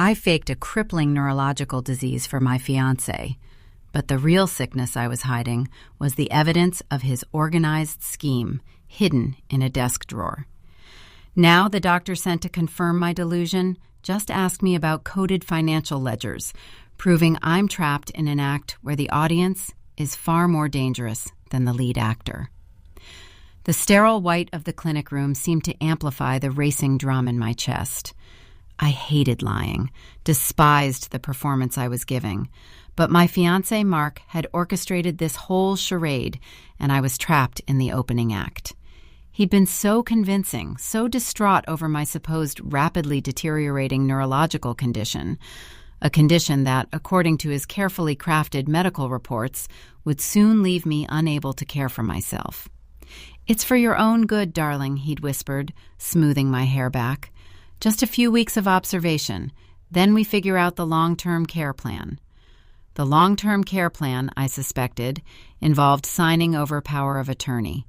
I faked a crippling neurological disease for my fiancé, but the real sickness I was hiding was the evidence of his organized scheme, hidden in a desk drawer. Now the doctor sent to confirm my delusion just asked me about coded financial ledgers, proving I'm trapped in an act where the audience is far more dangerous than the lead actor. The sterile white of the clinic room seemed to amplify the racing drum in my chest. I hated lying, despised the performance I was giving, but my fiancé Mark had orchestrated this whole charade, and I was trapped in the opening act. He'd been so convincing, so distraught over my supposed rapidly deteriorating neurological condition, a condition that, according to his carefully crafted medical reports, would soon leave me unable to care for myself. "It's for your own good, darling," he'd whispered, smoothing my hair back. "Just a few weeks of observation, then we figure out the long-term care plan." The long-term care plan, I suspected, involved signing over power of attorney.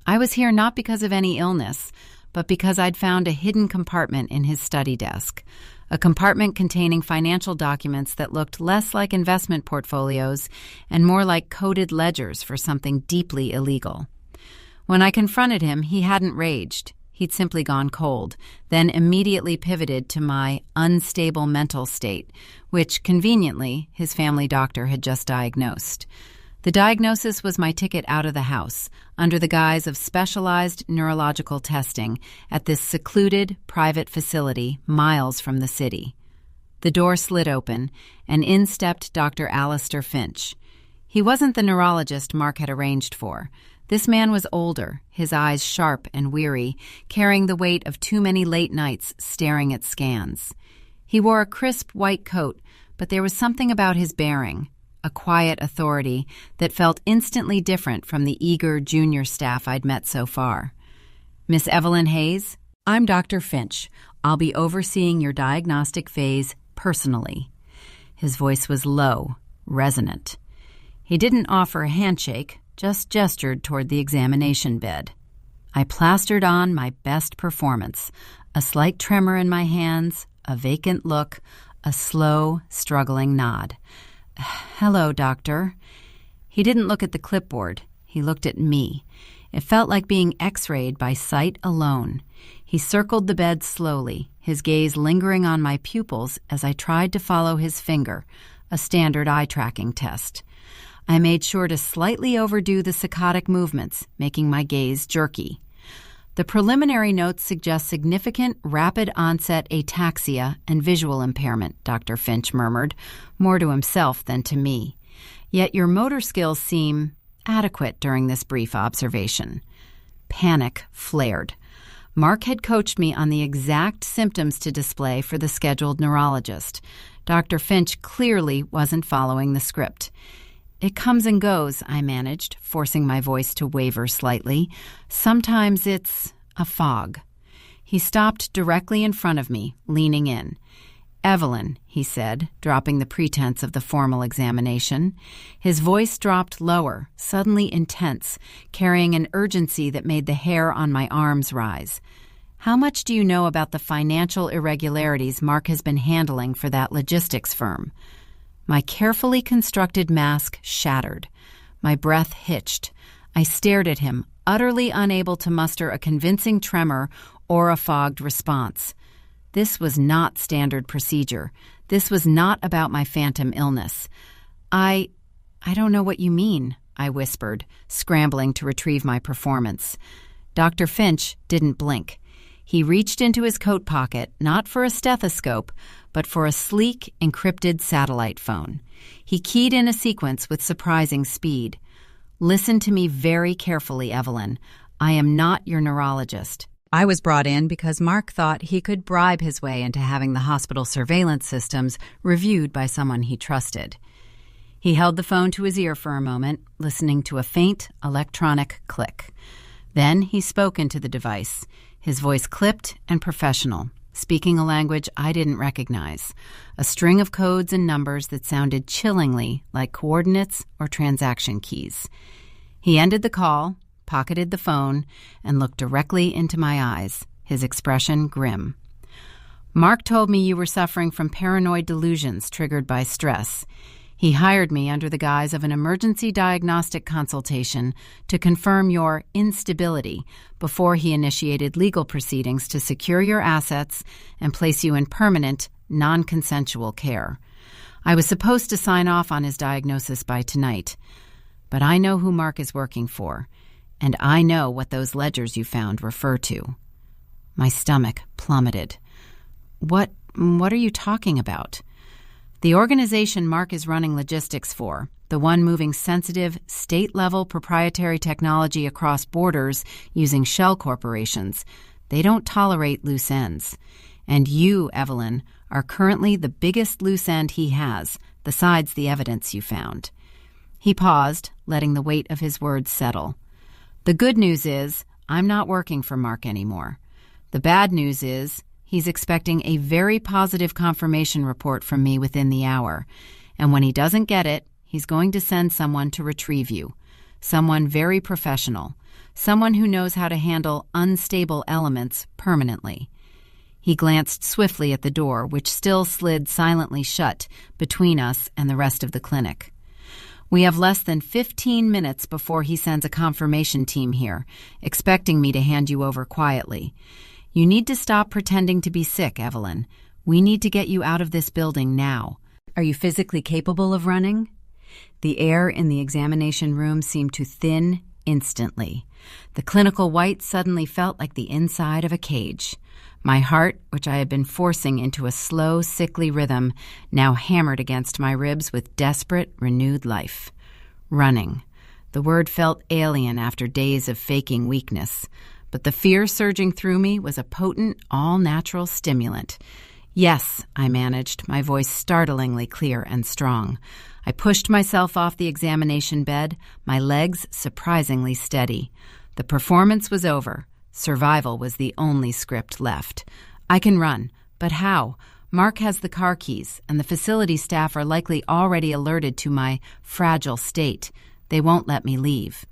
I was here not because of any illness, but because I'd found a hidden compartment in his study desk, a compartment containing financial documents that looked less like investment portfolios and more like coded ledgers for something deeply illegal. When I confronted him, he hadn't raged. He'd simply gone cold, then immediately pivoted to my unstable mental state, which, conveniently, his family doctor had just diagnosed. The diagnosis was my ticket out of the house, under the guise of specialized neurological testing at this secluded, private facility miles from the city. The door slid open, and in stepped Dr. Alistair Finch. He wasn't the neurologist Mark had arranged for. This man was older, his eyes sharp and weary, carrying the weight of too many late nights staring at scans. He wore a crisp white coat, but there was something about his bearing, a quiet authority that felt instantly different from the eager junior staff I'd met so far. "Miss Evelyn Hayes, I'm Dr. Finch. I'll be overseeing your diagnostic phase personally." His voice was low, resonant. He didn't offer a handshake, just gestured toward the examination bed. I plastered on my best performance, a slight tremor in my hands, a vacant look, a slow, struggling nod. "Hello, doctor." He didn't look at the clipboard. He looked at me. It felt like being x-rayed by sight alone. He circled the bed slowly, his gaze lingering on my pupils as I tried to follow his finger, a standard eye-tracking test. I made sure to slightly overdo the saccadic movements, making my gaze jerky. "The preliminary notes suggest significant rapid-onset ataxia and visual impairment," Dr. Finch murmured, more to himself than to me. "Yet your motor skills seem adequate during this brief observation." Panic flared. Mark had coached me on the exact symptoms to display for the scheduled neurologist. Dr. Finch clearly wasn't following the script. "It comes and goes," I managed, forcing my voice to waver slightly. "Sometimes it's a fog." He stopped directly in front of me, leaning in. "Evelyn," he said, dropping the pretense of the formal examination. His voice dropped lower, suddenly intense, carrying an urgency that made the hair on my arms rise. "How much do you know about the financial irregularities Mark has been handling for that logistics firm?" My carefully constructed mask shattered. My breath hitched. I stared at him, utterly unable to muster a convincing tremor or a fogged response. This was not standard procedure. This was not about my phantom illness. I don't know what you mean," I whispered, scrambling to retrieve my performance. Dr. Finch didn't blink. He reached into his coat pocket, not for a stethoscope, but for a sleek, encrypted satellite phone. He keyed in a sequence with surprising speed. "Listen to me very carefully, Evelyn. I am not your neurologist. I was brought in because Mark thought he could bribe his way into having the hospital surveillance systems reviewed by someone he trusted." He held the phone to his ear for a moment, listening to a faint electronic click. Then he spoke into the device, his voice clipped and professional, speaking a language I didn't recognize, a string of codes and numbers that sounded chillingly like coordinates or transaction keys. He ended the call, pocketed the phone, and looked directly into my eyes, his expression grim. Mark told me you were suffering from paranoid delusions triggered by stress. He hired me under the guise of an emergency diagnostic consultation to confirm your instability before he initiated legal proceedings to secure your assets and place you in permanent, non-consensual care. I was supposed to sign off on his diagnosis by tonight. But I know who Mark is working for, and I know what those ledgers you found refer to. My stomach plummeted. What are you talking about? The organization Mark is running logistics for, the one moving sensitive, state-level proprietary technology across borders using shell corporations, they don't tolerate loose ends. And you, Evelyn, are currently the biggest loose end he has, besides the evidence you found. He paused, letting the weight of his words settle. The good news is, I'm not working for Mark anymore. The bad news is, he's expecting a very positive confirmation report from me within the hour. And when he doesn't get it, he's going to send someone to retrieve you. Someone very professional. Someone who knows how to handle unstable elements permanently. He glanced swiftly at the door, which still slid silently shut between us and the rest of the clinic. We have less than 15 minutes before he sends a confirmation team here, expecting me to hand you over quietly. You need to stop pretending to be sick, Evelyn. We need to get you out of this building now. Are you physically capable of running? The air in the examination room seemed to thin instantly. The clinical white suddenly felt like the inside of a cage. My heart, which I had been forcing into a slow, sickly rhythm, now hammered against my ribs with desperate, renewed life. Running. The word felt alien after days of faking weakness. But the fear surging through me was a potent, all-natural stimulant. Yes, I managed, my voice startlingly clear and strong. I pushed myself off the examination bed, my legs surprisingly steady. The performance was over. Survival was the only script left. I can run, but how? Mark has the car keys, and the facility staff are likely already alerted to my fragile state. They won't let me leave.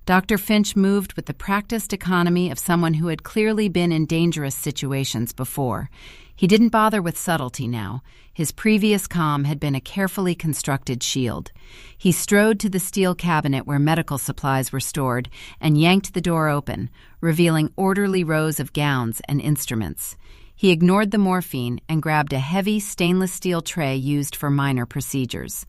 Dr. Finch moved with the practiced economy of someone who had clearly been in dangerous situations before. He didn't bother with subtlety now. His previous calm had been a carefully constructed shield. He strode to the steel cabinet where medical supplies were stored and yanked the door open, revealing orderly rows of gowns and instruments. He ignored the morphine and grabbed a heavy stainless steel tray used for minor procedures.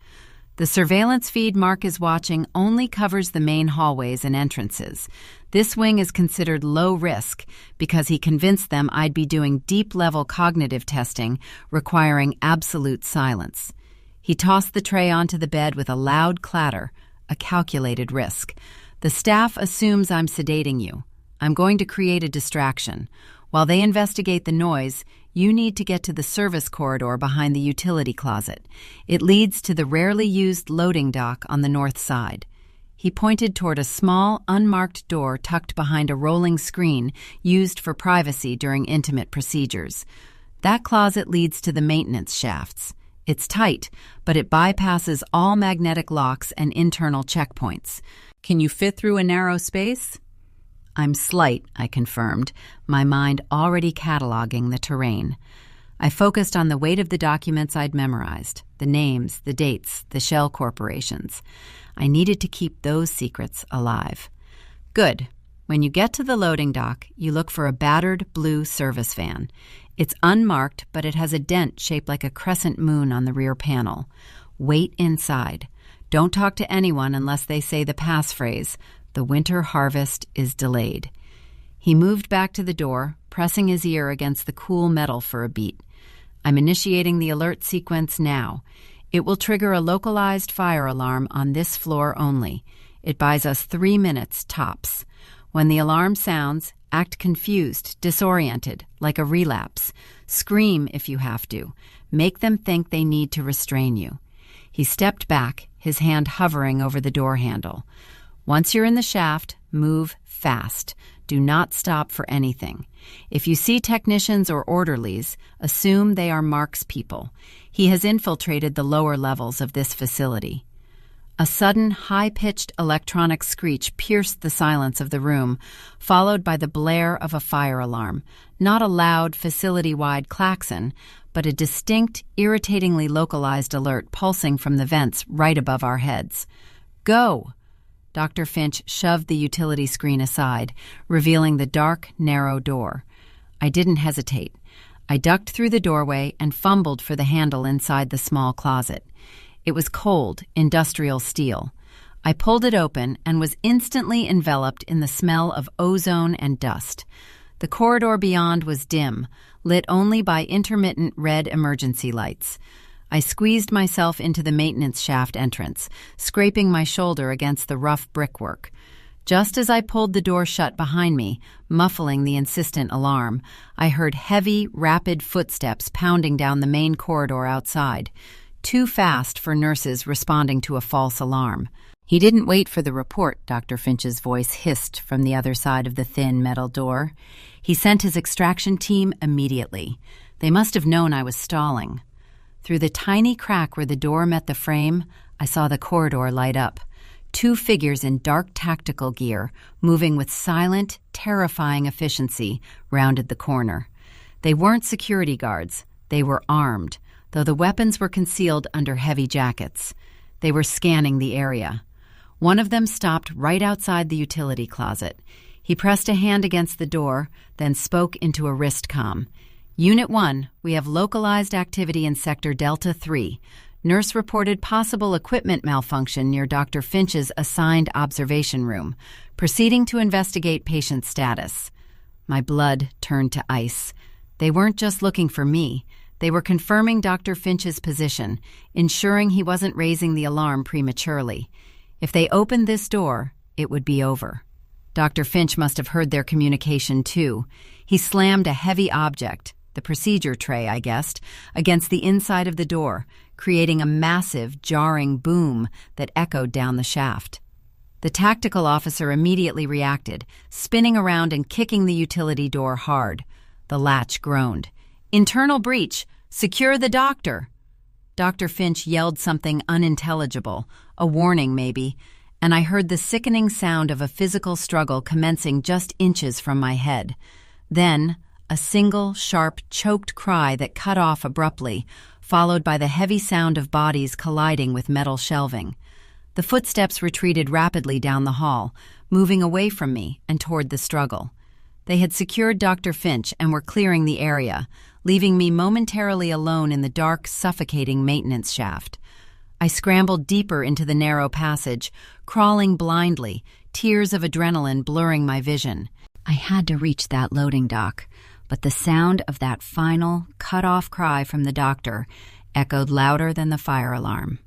The surveillance feed Mark is watching only covers the main hallways and entrances. This wing is considered low risk because he convinced them I'd be doing deep-level cognitive testing requiring absolute silence. He tossed the tray onto the bed with a loud clatter, a calculated risk. The staff assumes I'm sedating you. I'm going to create a distraction. While they investigate the noise, you need to get to the service corridor behind the utility closet. It leads to the rarely used loading dock on the north side. He pointed toward a small, unmarked door tucked behind a rolling screen used for privacy during intimate procedures. That closet leads to the maintenance shafts. It's tight, but it bypasses all magnetic locks and internal checkpoints. Can you fit through a narrow space? I'm slight, I confirmed, my mind already cataloging the terrain. I focused on the weight of the documents I'd memorized, the names, the dates, the shell corporations. I needed to keep those secrets alive. Good. When you get to the loading dock, you look for a battered blue service van. It's unmarked, but it has a dent shaped like a crescent moon on the rear panel. Wait inside. Don't talk to anyone unless they say the passphrase, "The winter harvest is delayed." He moved back to the door, pressing his ear against the cool metal for a beat. I'm initiating the alert sequence now. It will trigger a localized fire alarm on this floor only. It buys us 3 minutes tops. When the alarm sounds, act confused, disoriented, like a relapse. Scream if you have to. Make them think they need to restrain you. He stepped back, his hand hovering over the door handle. Once you're in the shaft, move fast. Do not stop for anything. If you see technicians or orderlies, assume they are Mark's people. He has infiltrated the lower levels of this facility. A sudden, high-pitched electronic screech pierced the silence of the room, followed by the blare of a fire alarm. Not a loud, facility-wide klaxon, but a distinct, irritatingly localized alert pulsing from the vents right above our heads. "Go!" Dr. Finch shoved the utility screen aside, revealing the dark, narrow door. I didn't hesitate. I ducked through the doorway and fumbled for the handle inside the small closet. It was cold, industrial steel. I pulled it open and was instantly enveloped in the smell of ozone and dust. The corridor beyond was dim, lit only by intermittent red emergency lights. I squeezed myself into the maintenance shaft entrance, scraping my shoulder against the rough brickwork. Just as I pulled the door shut behind me, muffling the insistent alarm, I heard heavy, rapid footsteps pounding down the main corridor outside. Too fast for nurses responding to a false alarm. "He didn't wait for the report," Dr. Finch's voice hissed from the other side of the thin metal door. "He sent his extraction team immediately. They must have known I was stalling." Through the tiny crack where the door met the frame, I saw the corridor light up. Two figures in dark tactical gear, moving with silent, terrifying efficiency, rounded the corner. They weren't security guards. They were armed, though the weapons were concealed under heavy jackets. They were scanning the area. One of them stopped right outside the utility closet. He pressed a hand against the door, then spoke into a wrist comm. "Unit 1, we have localized activity in Sector Delta 3. Nurse reported possible equipment malfunction near Dr. Finch's assigned observation room. Proceeding to investigate patient status." My blood turned to ice. They weren't just looking for me. They were confirming Dr. Finch's position, ensuring he wasn't raising the alarm prematurely. If they opened this door, it would be over. Dr. Finch must have heard their communication too. He slammed a heavy object, the procedure tray, I guessed, against the inside of the door, creating a massive, jarring boom that echoed down the shaft. The tactical officer immediately reacted, spinning around and kicking the utility door hard. The latch groaned. "Internal breach! Secure the doctor!" Dr. Finch yelled something unintelligible, a warning maybe, and I heard the sickening sound of a physical struggle commencing just inches from my head. Then, a single, sharp, choked cry that cut off abruptly, followed by the heavy sound of bodies colliding with metal shelving. The footsteps retreated rapidly down the hall, moving away from me and toward the struggle. They had secured Dr. Finch and were clearing the area, leaving me momentarily alone in the dark, suffocating maintenance shaft. I scrambled deeper into the narrow passage, crawling blindly, tears of adrenaline blurring my vision. I had to reach that loading dock, but the sound of that final, cut-off cry from the doctor echoed louder than the fire alarm.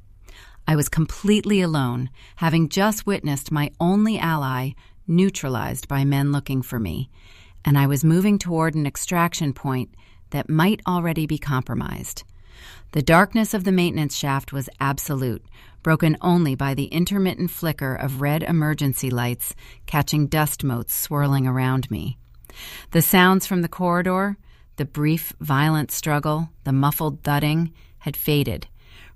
I was completely alone, having just witnessed my only ally neutralized by men looking for me, and I was moving toward an extraction point that might already be compromised. The darkness of the maintenance shaft was absolute, broken only by the intermittent flicker of red emergency lights catching dust motes swirling around me. The sounds from the corridor, the brief, violent struggle, the muffled thudding, had faded,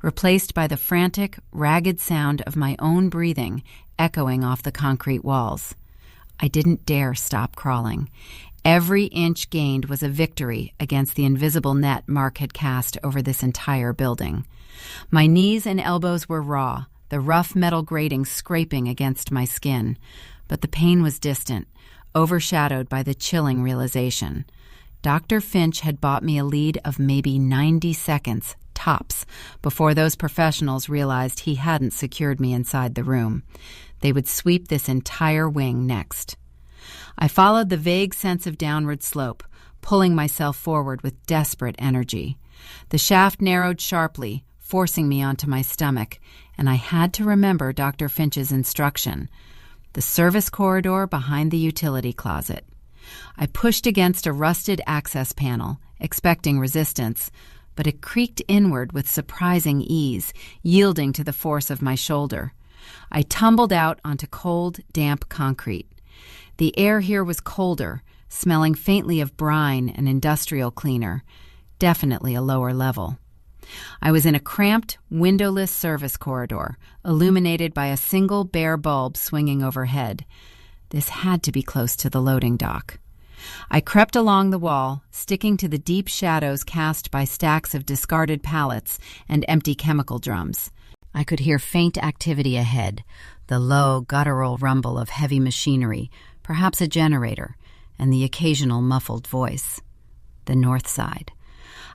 replaced by the frantic, ragged sound of my own breathing echoing off the concrete walls. I didn't dare stop crawling. Every inch gained was a victory against the invisible net Mark had cast over this entire building. My knees and elbows were raw, the rough metal grating scraping against my skin, but the pain was distant, overshadowed by the chilling realization. Dr. Finch had bought me a lead of maybe 90 seconds, tops, before those professionals realized he hadn't secured me inside the room. They would sweep this entire wing next. I followed the vague sense of downward slope, pulling myself forward with desperate energy. The shaft narrowed sharply, forcing me onto my stomach, and I had to remember Dr. Finch's instruction: the service corridor behind the utility closet. I pushed against a rusted access panel, expecting resistance, but it creaked inward with surprising ease, yielding to the force of my shoulder. I tumbled out onto cold, damp concrete. The air here was colder, smelling faintly of brine and industrial cleaner, definitely a lower level. I was in a cramped, windowless service corridor, illuminated by a single bare bulb swinging overhead. This had to be close to the loading dock. I crept along the wall, sticking to the deep shadows cast by stacks of discarded pallets and empty chemical drums. I could hear faint activity ahead, the low, guttural rumble of heavy machinery, perhaps a generator, and the occasional muffled voice. The north side.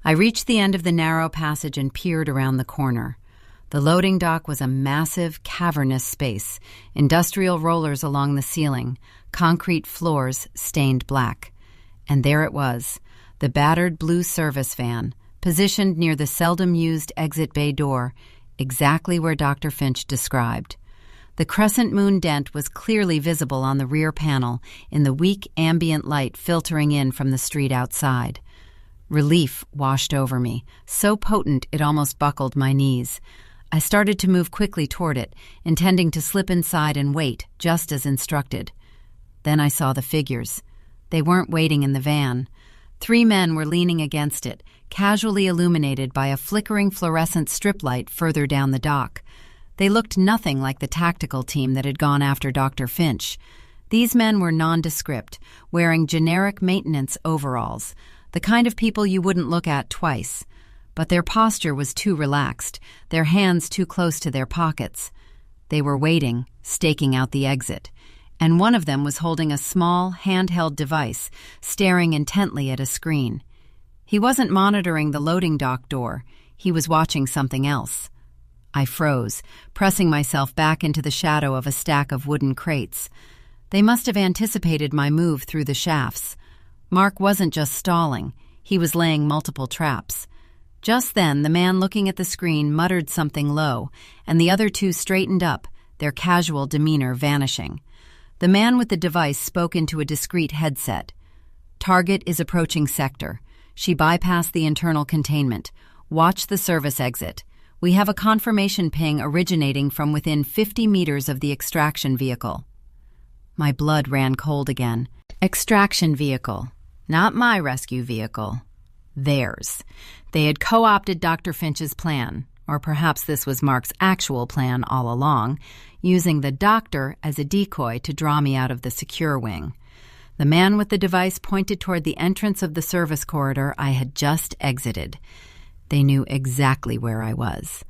I reached the end of the narrow passage and peered around the corner. The loading dock was a massive, cavernous space, industrial rollers along the ceiling, concrete floors stained black. And there it was, the battered blue service van, positioned near the seldom-used exit bay door, exactly where Dr. Finch described. The crescent moon dent was clearly visible on the rear panel in the weak ambient light filtering in from the street outside. Relief washed over me, so potent it almost buckled my knees. I started to move quickly toward it, intending to slip inside and wait, just as instructed. Then I saw the figures. They weren't waiting in the van. 3 men were leaning against it, casually illuminated by a flickering fluorescent strip light further down the dock. They looked nothing like the tactical team that had gone after Dr. Finch. These men were nondescript, wearing generic maintenance overalls, the kind of people you wouldn't look at twice. But their posture was too relaxed, their hands too close to their pockets. They were waiting, staking out the exit, and one of them was holding a small, handheld device, staring intently at a screen. He wasn't monitoring the loading dock door. He was watching something else. I froze, pressing myself back into the shadow of a stack of wooden crates. They must have anticipated my move through the shafts. Mark wasn't just stalling. He was laying multiple traps. Just then, the man looking at the screen muttered something low, and the other 2 straightened up, their casual demeanor vanishing. The man with the device spoke into a discreet headset. "Target is approaching sector. She bypassed the internal containment. Watch the service exit. We have a confirmation ping originating from within 50 meters of the extraction vehicle." My blood ran cold again. Extraction vehicle. Not my rescue vehicle. Theirs. They had co-opted Dr. Finch's plan, or perhaps this was Mark's actual plan all along, using the doctor as a decoy to draw me out of the secure wing. The man with the device pointed toward the entrance of the service corridor I had just exited. They knew exactly where I was.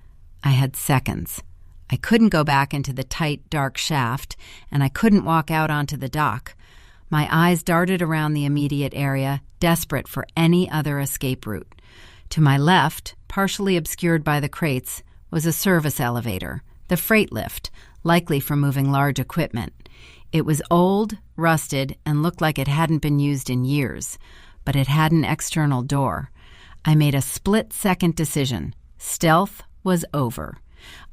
I had seconds. I couldn't go back into the tight, dark shaft, and I couldn't walk out onto the dock. My eyes darted around the immediate area, desperate for any other escape route. To my left, partially obscured by the crates, was a service elevator, the freight lift, likely for moving large equipment. It was old, rusted, and looked like it hadn't been used in years, but it had an external door. I made a split-second decision. Stealth was over.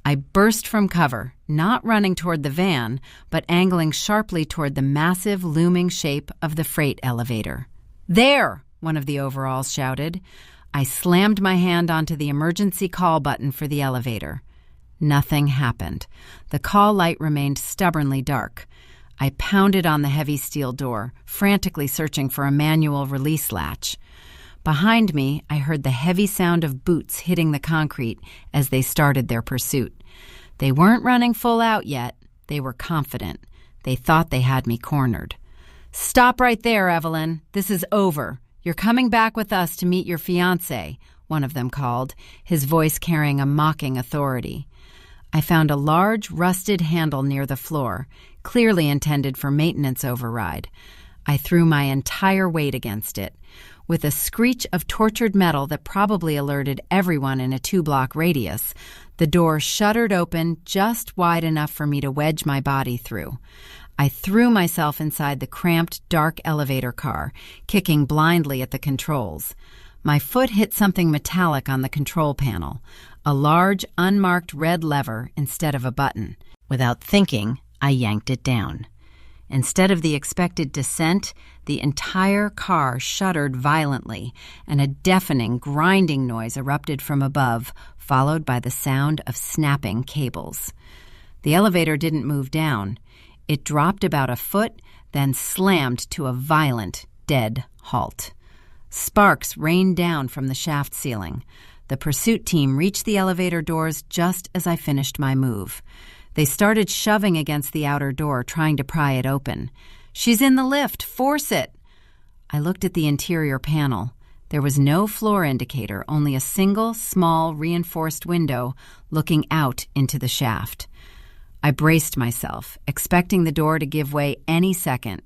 I burst from cover, not running toward the van, but angling sharply toward the massive, looming shape of the freight elevator. "There!" one of the overalls shouted. I slammed my hand onto the emergency call button for the elevator. Nothing happened. The call light remained stubbornly dark. I pounded on the heavy steel door, frantically searching for a manual release latch. Behind me, I heard the heavy sound of boots hitting the concrete as they started their pursuit. They weren't running full out yet. They were confident. They thought they had me cornered. "Stop right there, Evelyn. This is over. You're coming back with us to meet your fiancé," one of them called, his voice carrying a mocking authority. I found a large, rusted handle near the floor, clearly intended for maintenance override. I threw my entire weight against it. With a screech of tortured metal that probably alerted everyone in a 2-block radius, the door shuddered open just wide enough for me to wedge my body through. I threw myself inside the cramped, dark elevator car, kicking blindly at the controls. My foot hit something metallic on the control panel, a large, unmarked red lever instead of a button. Without thinking, I yanked it down. Instead of the expected descent, the entire car shuddered violently, and a deafening, grinding noise erupted from above, followed by the sound of snapping cables. The elevator didn't move down. It dropped about a foot, then slammed to a violent, dead halt. Sparks rained down from the shaft ceiling. The pursuit team reached the elevator doors just as I finished my move. They started shoving against the outer door, trying to pry it open. "She's in the lift! Force it!" I looked at the interior panel. There was no floor indicator, only a single, small, reinforced window looking out into the shaft. I braced myself, expecting the door to give way any second,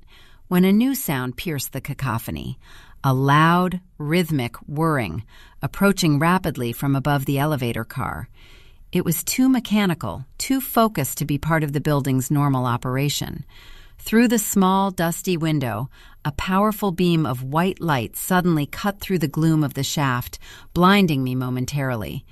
when a new sound pierced the cacophony. A loud, rhythmic whirring, approaching rapidly from above the elevator car. It was too mechanical, too focused to be part of the building's normal operation. Through the small, dusty window, a powerful beam of white light suddenly cut through the gloom of the shaft, blinding me momentarily.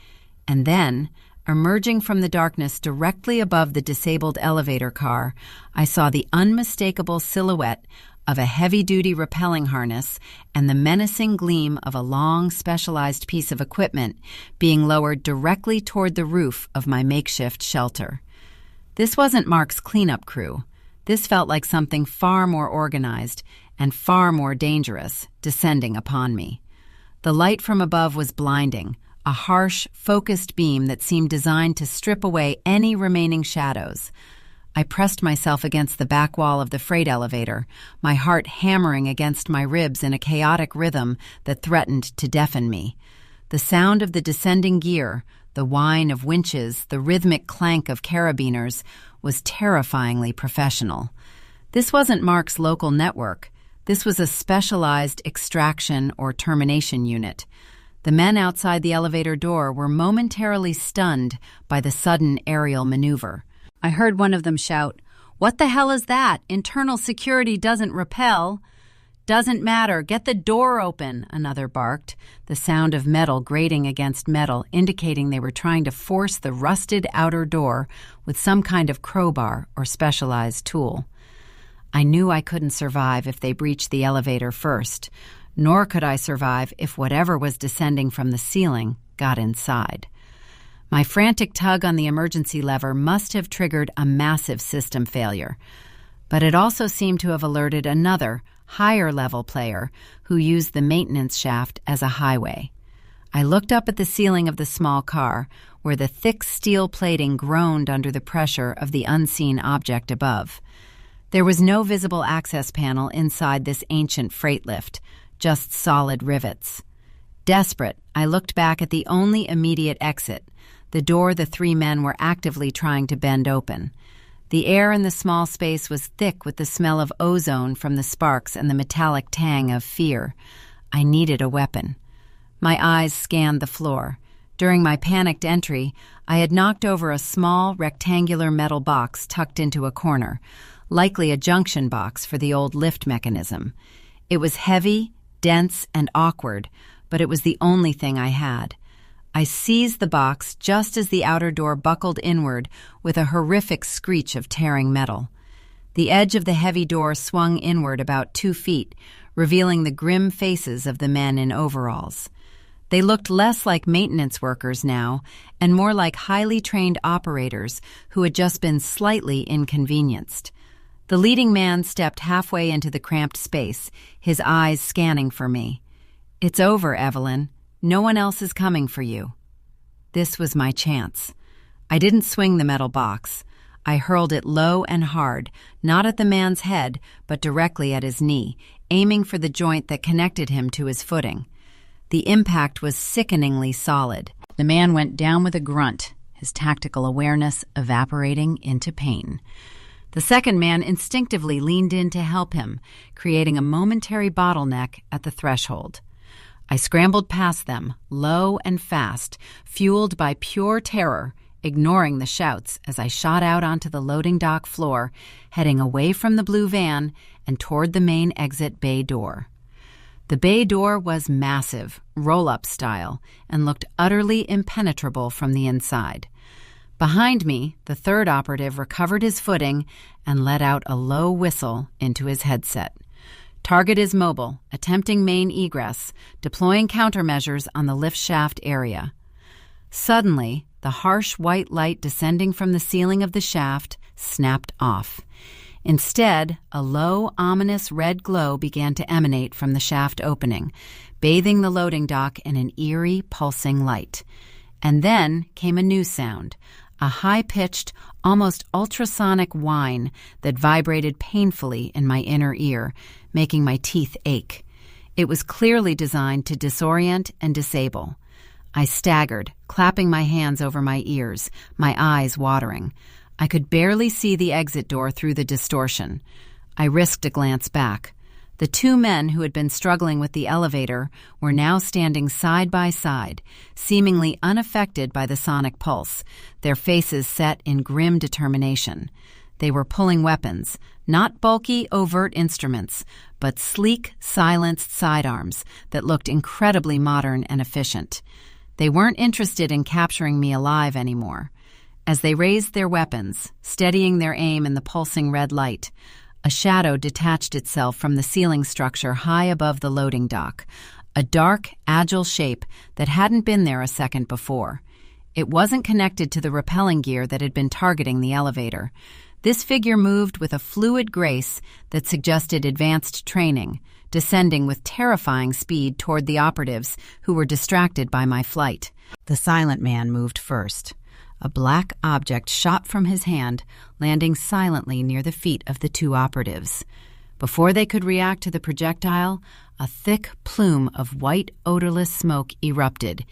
And then, emerging from the darkness directly above the disabled elevator car, I saw the unmistakable silhouette of a heavy-duty rappelling harness and the menacing gleam of a long, specialized piece of equipment being lowered directly toward the roof of my makeshift shelter. This wasn't Mark's cleanup crew. This felt like something far more organized and far more dangerous descending upon me. The light from above was blinding, a harsh, focused beam that seemed designed to strip away any remaining shadows. I pressed myself against the back wall of the freight elevator, my heart hammering against my ribs in a chaotic rhythm that threatened to deafen me. The sound of the descending gear, the whine of winches, the rhythmic clank of carabiners was terrifyingly professional. This wasn't Mark's local network. This was a specialized extraction or termination unit. The men outside the elevator door were momentarily stunned by the sudden aerial maneuver. I heard one of them shout, "What the hell is that? Internal security doesn't repel." "Doesn't matter. Get the door open," another barked, the sound of metal grating against metal indicating they were trying to force the rusted outer door with some kind of crowbar or specialized tool. I knew I couldn't survive if they breached the elevator first, nor could I survive if whatever was descending from the ceiling got inside. My frantic tug on the emergency lever must have triggered a massive system failure, but it also seemed to have alerted another, higher-level player who used the maintenance shaft as a highway. I looked up at the ceiling of the small car, where the thick steel plating groaned under the pressure of the unseen object above. There was no visible access panel inside this ancient freight lift, just solid rivets. Desperate, I looked back at the only immediate exit, the door the three men were actively trying to bend open. The air in the small space was thick with the smell of ozone from the sparks and the metallic tang of fear. I needed a weapon. My eyes scanned the floor. During my panicked entry, I had knocked over a small, rectangular metal box tucked into a corner, likely a junction box for the old lift mechanism. It was heavy, dense, and awkward, but it was the only thing I had. I seized the box just as the outer door buckled inward with a horrific screech of tearing metal. The edge of the heavy door swung inward about 2 feet, revealing the grim faces of the men in overalls. They looked less like maintenance workers now and more like highly trained operators who had just been slightly inconvenienced. The leading man stepped halfway into the cramped space, his eyes scanning for me. "It's over, Evelyn. No one else is coming for you." This was my chance. I didn't swing the metal box. I hurled it low and hard, not at the man's head, but directly at his knee, aiming for the joint that connected him to his footing. The impact was sickeningly solid. The man went down with a grunt, his tactical awareness evaporating into pain. The second man instinctively leaned in to help him, creating a momentary bottleneck at the threshold. I scrambled past them, low and fast, fueled by pure terror, ignoring the shouts as I shot out onto the loading dock floor, heading away from the blue van and toward the main exit bay door. The bay door was massive, roll-up style, and looked utterly impenetrable from the inside. Behind me, the third operative recovered his footing and let out a low whistle into his headset. "Target is mobile, attempting main egress, deploying countermeasures on the lift shaft area." Suddenly, the harsh white light descending from the ceiling of the shaft snapped off. Instead, a low, ominous red glow began to emanate from the shaft opening, bathing the loading dock in an eerie, pulsing light. And then came a new sound, a high-pitched, almost ultrasonic whine that vibrated painfully in my inner ear, making my teeth ache. It was clearly designed to disorient and disable. I staggered, clapping my hands over my ears, my eyes watering. I could barely see the exit door through the distortion. I risked a glance back. The two men who had been struggling with the elevator were now standing side by side, seemingly unaffected by the sonic pulse, their faces set in grim determination. They were pulling weapons, not bulky, overt instruments, but sleek, silenced sidearms that looked incredibly modern and efficient. They weren't interested in capturing me alive anymore. As they raised their weapons, steadying their aim in the pulsing red light, a shadow detached itself from the ceiling structure high above the loading dock, a dark, agile shape that hadn't been there a second before. It wasn't connected to the rappelling gear that had been targeting the elevator. This figure moved with a fluid grace that suggested advanced training, descending with terrifying speed toward the operatives who were distracted by my flight. The silent man moved first. A black object shot from his hand, landing silently near the feet of the two operatives. Before they could react to the projectile, a thick plume of white, odorless smoke erupted,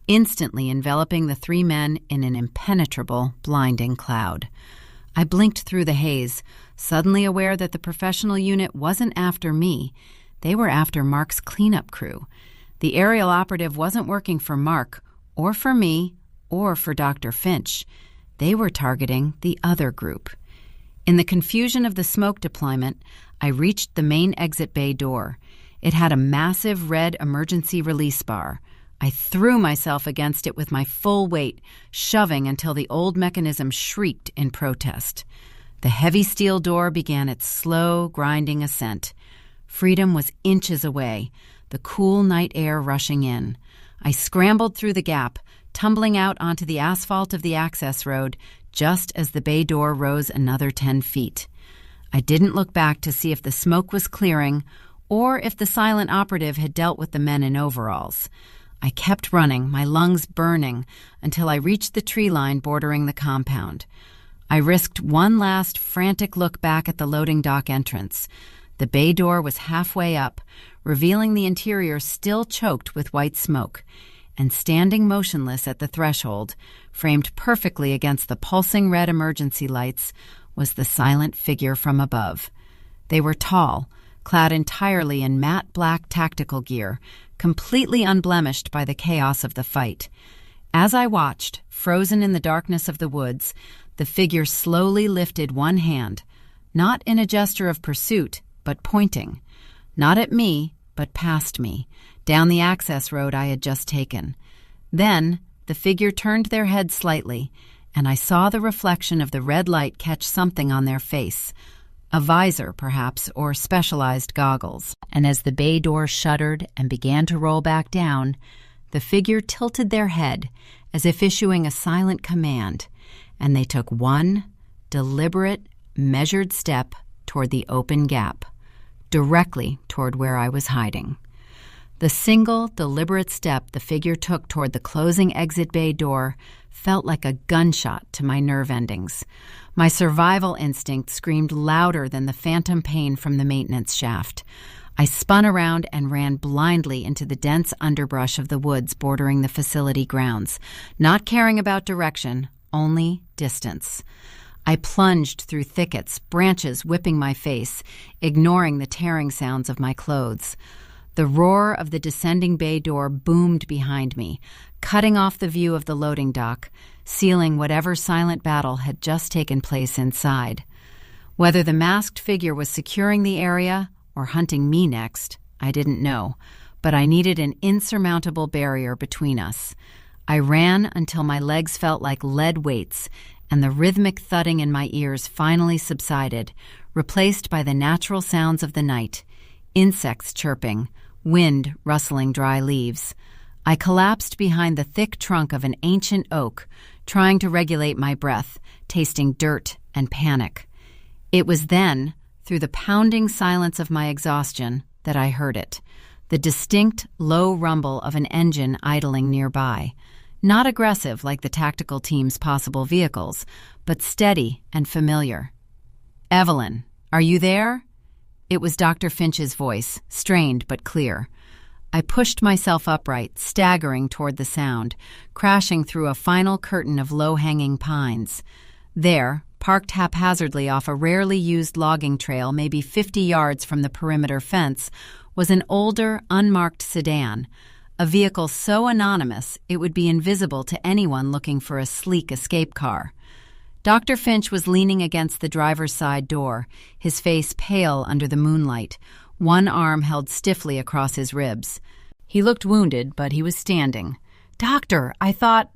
instantly enveloping the three men in an impenetrable, blinding cloud. I blinked through the haze, suddenly aware that the professional unit wasn't after me. They were after Mark's cleanup crew. The aerial operative wasn't working for Mark, or for me, or for Dr. Finch. They were targeting the other group. In the confusion of the smoke deployment, I reached the main exit bay door. It had a massive red emergency release bar. I threw myself against it with my full weight, shoving until the old mechanism shrieked in protest. The heavy steel door began its slow, grinding ascent. Freedom was inches away, the cool night air rushing in. I scrambled through the gap, tumbling out onto the asphalt of the access road just as the bay door rose another 10 feet. I didn't look back to see if the smoke was clearing or if the silent operative had dealt with the men in overalls. I kept running, my lungs burning, until I reached the tree line bordering the compound. I risked one last frantic look back at the loading dock entrance. The bay door was halfway up, revealing the interior still choked with white smoke. And standing motionless at the threshold, framed perfectly against the pulsing red emergency lights, was the silent figure from above. They were tall, clad entirely in matte black tactical gear, completely unblemished by the chaos of the fight. As I watched, frozen in the darkness of the woods, the figure slowly lifted one hand, not in a gesture of pursuit, but pointing, not at me, but past me, down the access road I had just taken. Then the figure turned their head slightly, and I saw the reflection of the red light catch something on their face, a visor, perhaps, or specialized goggles. And as the bay door shuddered and began to roll back down, the figure tilted their head as if issuing a silent command, and they took one deliberate, measured step toward the open gap, directly toward where I was hiding. The single, deliberate step the figure took toward the closing exit bay door felt like a gunshot to my nerve endings. My survival instinct screamed louder than the phantom pain from the maintenance shaft. I spun around and ran blindly into the dense underbrush of the woods bordering the facility grounds, not caring about direction, only distance. I plunged through thickets, branches whipping my face, ignoring the tearing sounds of my clothes. The roar of the descending bay door boomed behind me, cutting off the view of the loading dock, sealing whatever silent battle had just taken place inside. Whether the masked figure was securing the area or hunting me next, I didn't know, but I needed an insurmountable barrier between us. I ran until my legs felt like lead weights, and the rhythmic thudding in my ears finally subsided, replaced by the natural sounds of the night, insects chirping, wind rustling dry leaves. I collapsed behind the thick trunk of an ancient oak, trying to regulate my breath, tasting dirt and panic. It was then, through the pounding silence of my exhaustion, that I heard it, the distinct, low rumble of an engine idling nearby. Not aggressive like the tactical team's possible vehicles, but steady and familiar. "Evelyn, are you there?" It was Dr. Finch's voice, strained but clear. I pushed myself upright, staggering toward the sound, crashing through a final curtain of low-hanging pines. There, parked haphazardly off a rarely used logging trail maybe 50 yards from the perimeter fence, was an older, unmarked sedan, a vehicle so anonymous it would be invisible to anyone looking for a sleek escape car. Dr. Finch was leaning against the driver's side door, his face pale under the moonlight, one arm held stiffly across his ribs. He looked wounded, but he was standing. "Doctor, I thought—"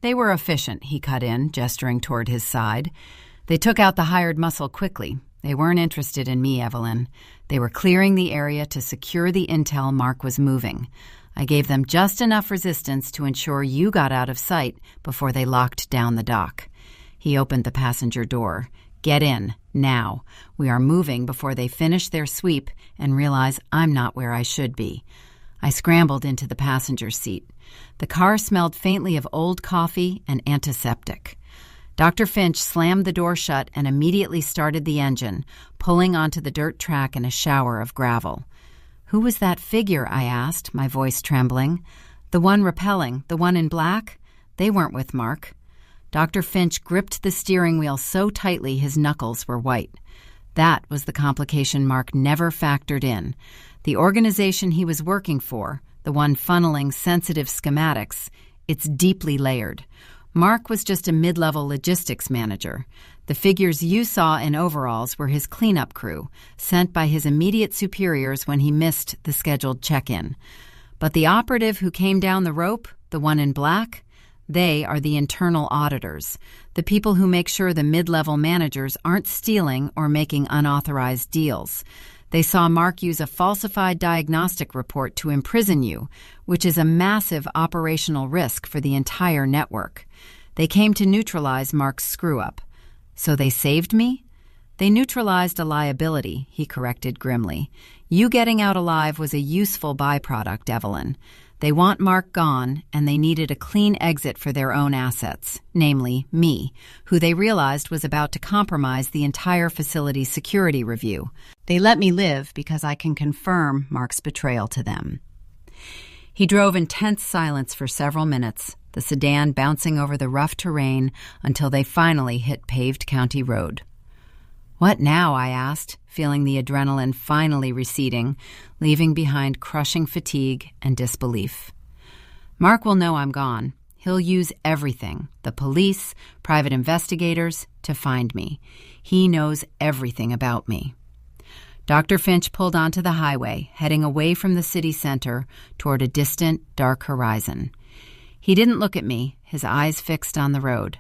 "They were efficient," he cut in, gesturing toward his side. "They took out the hired muscle quickly. They weren't interested in me, Evelyn. They were clearing the area to secure the intel Mark was moving. I gave them just enough resistance to ensure you got out of sight before they locked down the dock." He opened the passenger door. "Get in, now. We are moving before they finish their sweep and realize I'm not where I should be." I scrambled into the passenger seat. The car smelled faintly of old coffee and antiseptic. Dr. Finch slammed the door shut and immediately started the engine, pulling onto the dirt track in a shower of gravel. "Who was that figure?" I asked, my voice trembling. "The one rappelling, the one in black? They weren't with Mark." Dr. Finch gripped the steering wheel so tightly his knuckles were white. That was the complication Mark never factored in. The organization he was working for, the one funneling sensitive schematics, it's deeply layered. Mark was just a mid-level logistics manager. The figures you saw in overalls were his cleanup crew, sent by his immediate superiors when he missed the scheduled check-in. But the operative who came down the rope, the one in black, they are the internal auditors, the people who make sure the mid-level managers aren't stealing or making unauthorized deals. They saw Mark use a falsified diagnostic report to imprison you, which is a massive operational risk for the entire network. They came to neutralize Mark's screw-up. "So they saved me?" "They neutralized a liability," he corrected grimly. "You getting out alive was a useful byproduct, Evelyn. They want Mark gone, and they needed a clean exit for their own assets, namely me, who they realized was about to compromise the entire facility's security review. They let me live because I can confirm Mark's betrayal to them." He drove in tense silence for several minutes, the sedan bouncing over the rough terrain until they finally hit paved county road. "What now?" I asked, feeling the adrenaline finally receding, leaving behind crushing fatigue and disbelief. "Mark will know I'm gone. He'll use everything, the police, private investigators, to find me. He knows everything about me." Dr. Finch pulled onto the highway, heading away from the city center toward a distant, dark horizon. He didn't look at me, his eyes fixed on the road.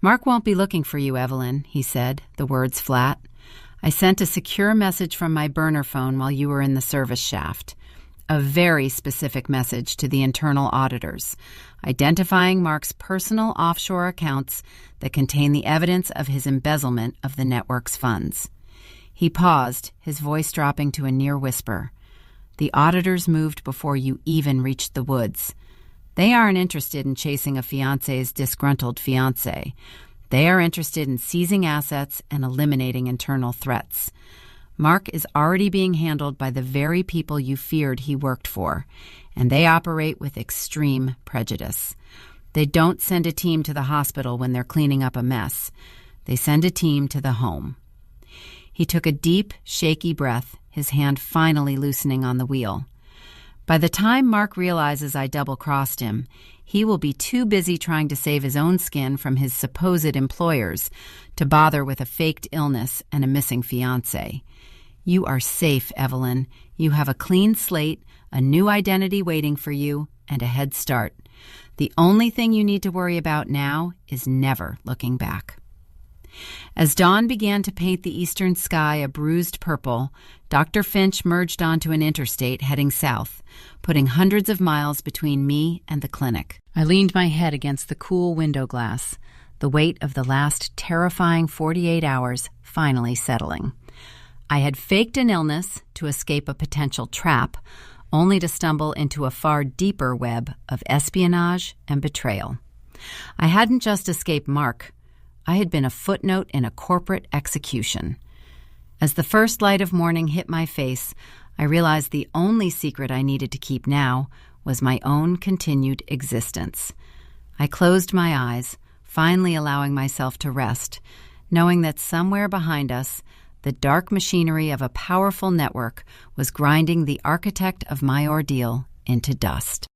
"Mark won't be looking for you, Evelyn," he said, the words flat. "I sent a secure message from my burner phone while you were in the service shaft. A very specific message to the internal auditors, identifying Mark's personal offshore accounts that contain the evidence of his embezzlement of the network's funds." He paused, his voice dropping to a near whisper. "The auditors moved before you even reached the woods. They aren't interested in chasing a fiancé's disgruntled fiancé. They are interested in seizing assets and eliminating internal threats. Mark is already being handled by the very people you feared he worked for, and they operate with extreme prejudice. They don't send a team to the hospital when they're cleaning up a mess. They send a team to the home." He took a deep, shaky breath, his hand finally loosening on the wheel. "By the time Mark realizes I double-crossed him, he will be too busy trying to save his own skin from his supposed employers to bother with a faked illness and a missing fiancé. You are safe, Evelyn. You have a clean slate, a new identity waiting for you, and a head start. The only thing you need to worry about now is never looking back." As dawn began to paint the eastern sky a bruised purple, Dr. Finch merged onto an interstate heading south, putting hundreds of miles between me and the clinic. I leaned my head against the cool window glass. the weight of the last terrifying 48 hours finally settling. I had faked an illness to escape a potential trap, only to stumble into a far deeper web of espionage and betrayal. I hadn't just escaped Mark. I had been a footnote in a corporate execution. As the first light of morning hit my face, I realized the only secret I needed to keep now was my own continued existence. I closed my eyes, finally allowing myself to rest, knowing that somewhere behind us, the dark machinery of a powerful network was grinding the architect of my ordeal into dust.